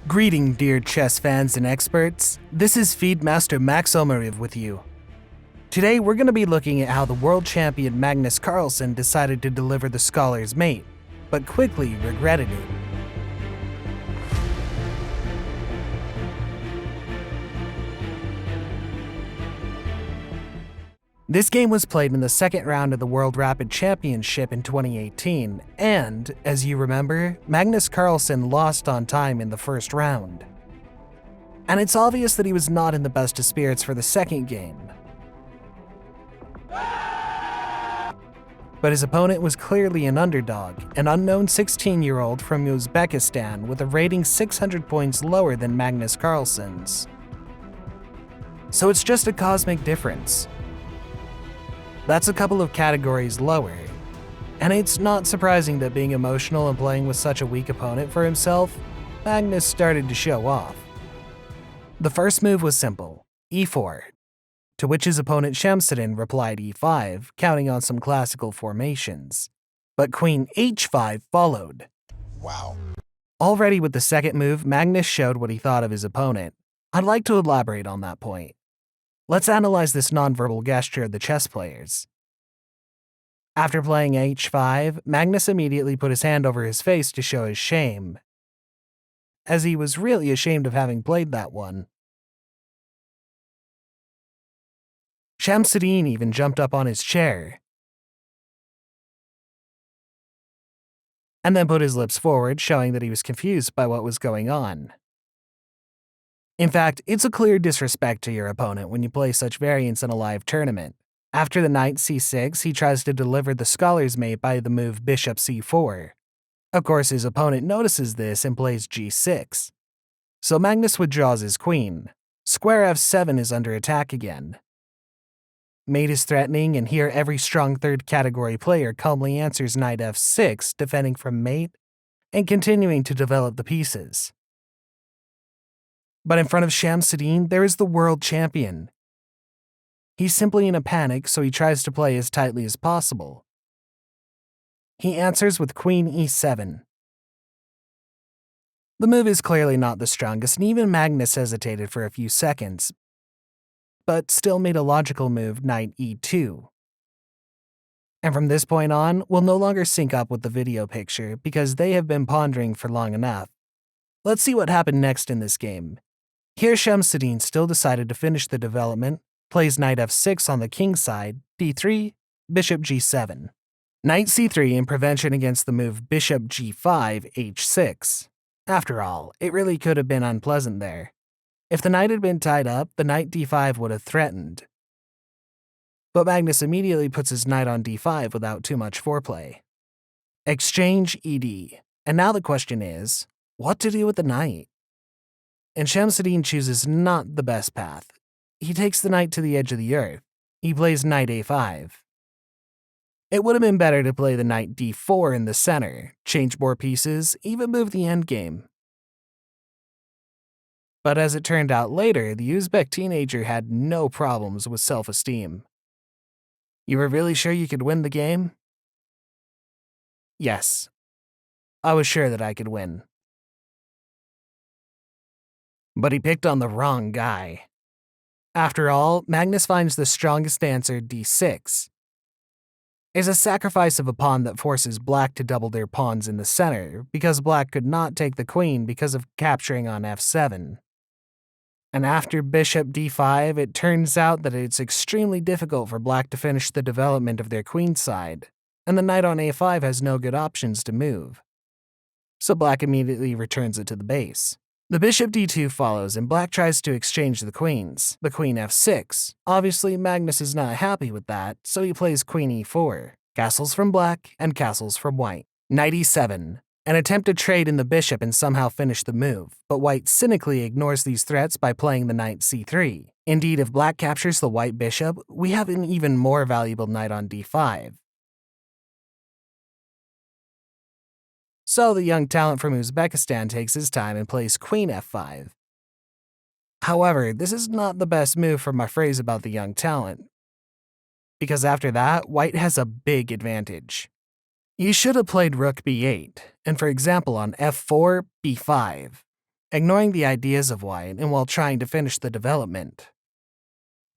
Greeting, dear chess fans and experts. This is Feedmaster Max Omariv with you. Today we're going to be looking at how the world champion Magnus Carlsen decided to deliver the scholar's mate, but quickly regretted it. This game was played in the second round of the World Rapid Championship in 2018, and, as you remember, Magnus Carlsen lost on time in the first round. And it's obvious that he was not in the best of spirits for the second game. But his opponent was clearly an underdog, an unknown 16-year-old from Uzbekistan with a rating 600 points lower than Magnus Carlsen's. So it's just a cosmic difference. That's a couple of categories lower, and it's not surprising that being emotional and playing with such a weak opponent for himself, Magnus started to show off. The first move was simple, e4, to which his opponent Shamsiddin replied e5, counting on some classical formations. But queen h5 followed. Wow. Already with the second move, Magnus showed what he thought of his opponent. I'd like to elaborate on that point. Let's analyze this nonverbal gesture of the chess players. After playing h5, Magnus immediately put his hand over his face to show his shame, as he was really ashamed of having played that one. Shamsiddin even jumped up on his chair, and then put his lips forward, showing that he was confused by what was going on. In fact, it's a clear disrespect to your opponent when you play such variants in a live tournament. After the knight c6, he tries to deliver the scholar's mate by the move bishop c4. Of course, his opponent notices this and plays g6. So Magnus withdraws his queen. Square f7 is under attack again. Mate is threatening, and here every strong third category player calmly answers knight f6, defending from mate, and continuing to develop the pieces. But in front of Shamsiddin, there is the world champion. He's simply in a panic, so he tries to play as tightly as possible. He answers with queen e7. The move is clearly not the strongest, and even Magnus hesitated for a few seconds, but still made a logical move, knight e2. And from this point on, we'll no longer sync up with the video picture because they have been pondering for long enough. Let's see what happened next in this game. Here Shamsiddin still decided to finish the development, plays knight f6 on the king side, d3, bishop g7. Knight c3 in prevention against the move bishop g5, h6. After all, it really could have been unpleasant there. If the knight had been tied up, the knight d5 would have threatened. But Magnus immediately puts his knight on d5 without too much foreplay. Exchange ed. And now the question is, what to do with the knight? And Shamsiddin chooses not the best path. He takes the knight to the edge of the earth. He plays knight a5. It would have been better to play the knight d4 in the center, change more pieces, even move the endgame. But as it turned out later, the Uzbek teenager had no problems with self-esteem. You were really sure you could win the game? Yes. I was sure that I could win. But he picked on the wrong guy. After all, Magnus finds the strongest answer, d6. Is a sacrifice of a pawn that forces black to double their pawns in the center, because black could not take the queen because of capturing on f7. And after bishop d5, it turns out that it's extremely difficult for black to finish the development of their queen side, and the knight on a5 has no good options to move. So black immediately returns it to the base. The bishop d2 follows, and black tries to exchange the queens, the queen f6. Obviously, Magnus is not happy with that, so he plays queen e4, castles from black and castles from white. Knight e7, an attempt to trade in the bishop and somehow finish the move, but white cynically ignores these threats by playing the knight c3. Indeed, if black captures the white bishop, we have an even more valuable knight on d5. So the young talent from Uzbekistan takes his time and plays queen f5. However, this is not the best move for my phrase about the young talent, because after that, white has a big advantage. You should have played rook b8, and for example on f4, b5. ignoring the ideas of white and while trying to finish the development.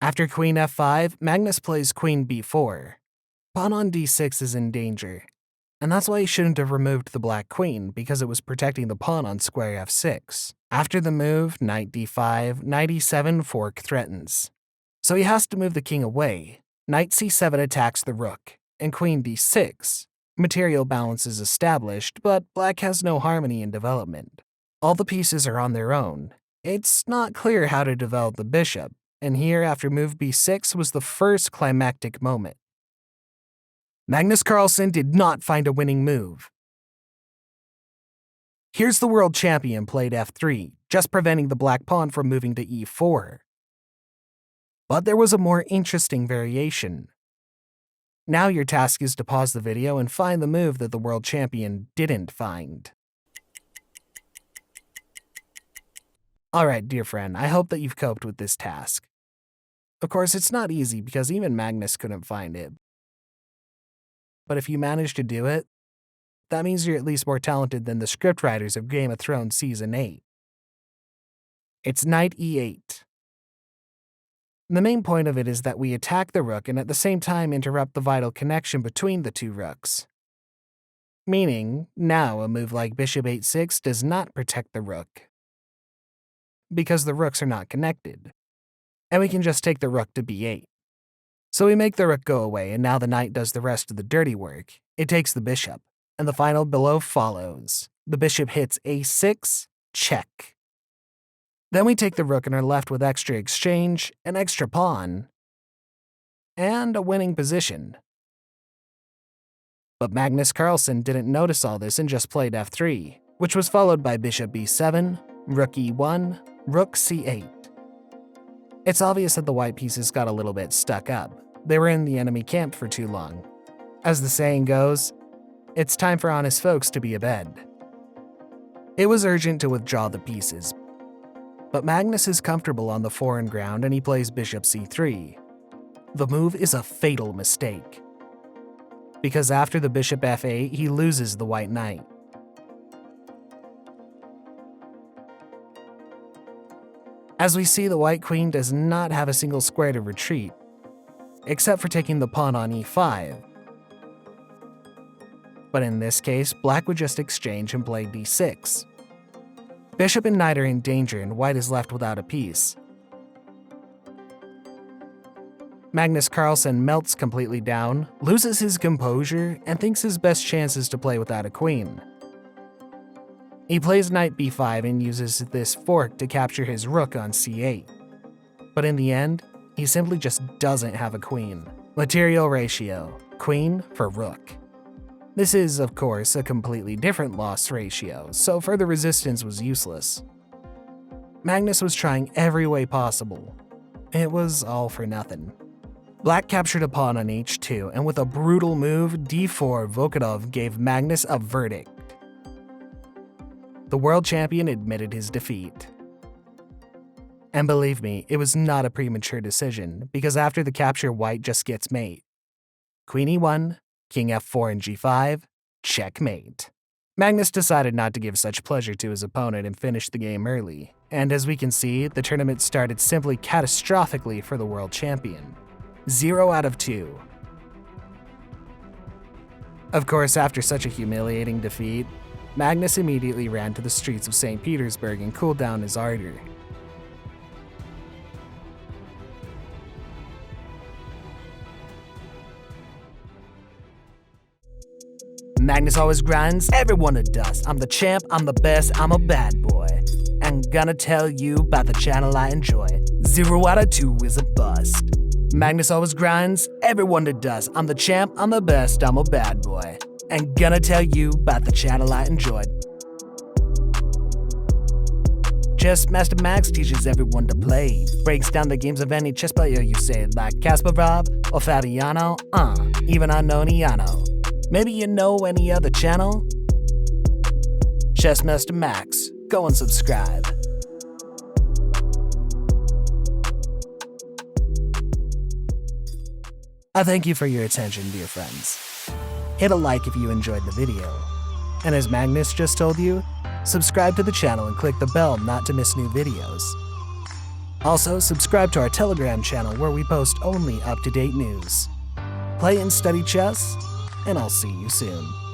After queen f5, Magnus plays queen b4. Pawn on d6 is in danger, and that's why he shouldn't have removed the black queen, because it was protecting the pawn on square f6. After the move, knight d5, knight e7 fork threatens. So he has to move the king away. Knight c7 attacks the rook, and queen d6. Material balance is established, but black has no harmony in development. All the pieces are on their own. It's not clear how to develop the bishop, and here after move b6 was the first climactic moment. Magnus Carlsen did not find a winning move. Here's the world champion played f3, just preventing the black pawn from moving to e4. But there was a more interesting variation. Now your task is to pause the video and find the move that the world champion didn't find. Alright, dear friend, I hope that you've coped with this task. Of course, it's not easy because even Magnus couldn't find it. But if you manage to do it, that means you're at least more talented than the scriptwriters of Game of Thrones Season 8. It's knight e8. The main point of it is that we attack the rook and at the same time interrupt the vital connection between the two rooks. Meaning, now a move like bishop h6 does not protect the rook, because the rooks are not connected, and we can just take the rook to b8. So we make the rook go away, and now the knight does the rest of the dirty work. It takes the bishop, and the final below follows. The bishop hits a6, check. Then we take the rook and are left with extra exchange, an extra pawn, and a winning position. But Magnus Carlsen didn't notice all this and just played f3, which was followed by bishop b7, rook e1, rook c8. It's obvious that the white pieces got a little bit stuck up. They were in the enemy camp for too long. As the saying goes, it's time for honest folks to be abed. It was urgent to withdraw the pieces, but Magnus is comfortable on the foreign ground and he plays bishop c3. The move is a fatal mistake, because after the bishop f8, he loses the white knight. As we see, the white queen does not have a single square to retreat, except for taking the pawn on e5. But in this case, black would just exchange and play d6. Bishop and knight are in danger and white is left without a piece. Magnus Carlsen melts completely down, loses his composure, and thinks his best chance is to play without a queen. He plays knight b5 and uses this fork to capture his rook on c8. But in the end, he simply just doesn't have a queen. Material ratio, queen for rook. This is, of course, a completely different loss ratio, so further resistance was useless. Magnus was trying every way possible. It was all for nothing. Black captured a pawn on h2, and with a brutal move, d4, Vokhidov gave Magnus a verdict. The world champion admitted his defeat. And believe me, it was not a premature decision, because after the capture, white just gets mate. Queen e1, king f4 and g5, checkmate. Magnus decided not to give such pleasure to his opponent and finished the game early, and as we can see, the tournament started simply catastrophically for the world champion. 0 out of 2. Of course, after such a humiliating defeat, Magnus immediately ran to the streets of St. Petersburg and cooled down his ardor. Magnus always grinds, everyone a dust. I'm the champ, I'm the best, I'm a bad boy. I'm gonna tell you about the channel I enjoy. 0 out of 2 is a bust. Magnus always grinds, everyone to dust. I'm the champ, I'm the best, I'm a bad boy. And gonna tell you about the channel I enjoyed. Chessmaster Max teaches everyone to play. Breaks down the games of any chess player you say, like Kasparov or Fabiano, even Unknowniano. Maybe you know any other channel? Chessmaster Max, go and subscribe. I thank you for your attention, dear friends. Hit a like if you enjoyed the video. And as Magnus just told you, Subscribe to the channel and click the bell not to miss new videos. Also, subscribe to our Telegram channel where we post only up-to-date news. Play and study chess, and I'll see you soon.